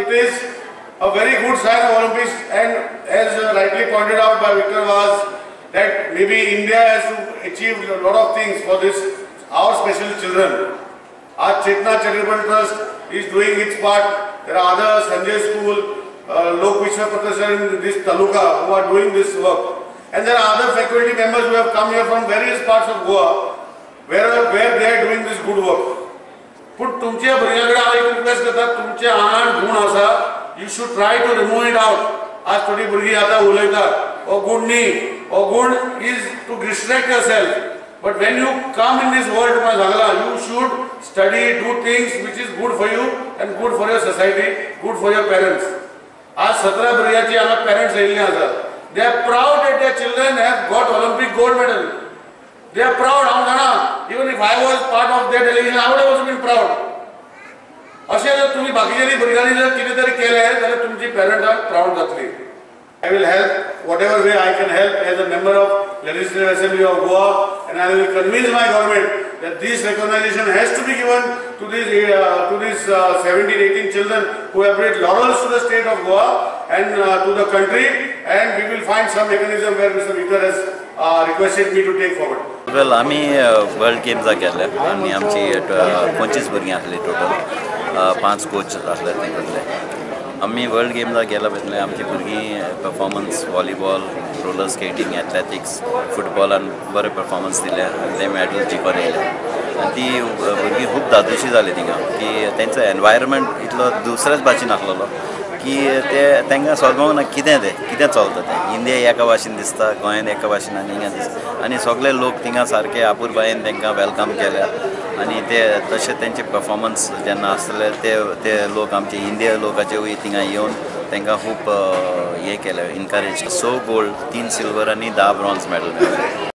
it is a very good sign of Olympics, and as rightly pointed out by Victor was that maybe India has to achieve a lot of things for this, our special children. Our Chetna Charitable Trust is doing its part. There are others, Sanjay School, Lok Vishwa Pratishthan in this Taluka who are doing this work. And there are other faculty members who have come here from various parts of Goa where they are doing this good work. But तुमच्या भुरग्यांकडे हांव एक request करता, तुमचे आंगान गुण आसा, you should try to remove it out. आज थोडी भुरगीं आतां उलयतात, हो गुण न्ही, हो गुण is to distract yourself. But when you come in this world, you should study, do things which is good for you and good for your society, good for your parents. आज 17 भुरग्यांची हांगा parents आयिल्लीं आसात. They are proud that their children have got Olympic gold medal. They are proud. Even if I was part of their delegation, I would have also been proud. अशें जर तुम्ही बाकीच्या भुरग्यांनी जर कितें तरी केलें जाल्यार तुमची पेरंट्स प्राउड जातली. I will help whatever way I can help as a member of Legislative Assembly of Goa, and I will convince my government that this recognition has to be given to these 17-18 children who have brought laurels to the state of Goa and to the country, and we will find some mechanism where Mr. Victor has requested me to take forward. Well, आम्ही world गेम्साक गेल्ले आनी आमची 25 भुरगीं आसली total, 5 coach आसले तेंकडले. आम्ही world गेम्साक गेला बेतले आमची भुरगीं performance volleyball, roller skating, athletics, फुटबॉलान बरे परफॉर्मन्स दिले आनी ते मेडल जिखून येयले. आनी ती भुरगीं खूब धादोशी जाली थिंगा की तेंचो एनवायरमेंट इतलो दुसऱ्याच भाशेन आसलेलो की तांकां सोदपाक ना कितें चलता तें. इंडिया एका भाशेन दिसता, गोंयान एका भाशेन आनी हिंगा दिसता, आनी सगळे लोक थिंगा सारके आपुरबायेन तांकां वेलकम केल्या. आनी ते तशें तेंचे परफॉर्मन्स जेन्ना आसतले ते लोक आमचे इंडिया लोकांचे थिंगा येवन तांकां खूब हें केलें, इनकरेज. 6 गोल्ड, 3 सिल्वर आनी 10 ब्रॉन्झ मेडल मेळ्ळे.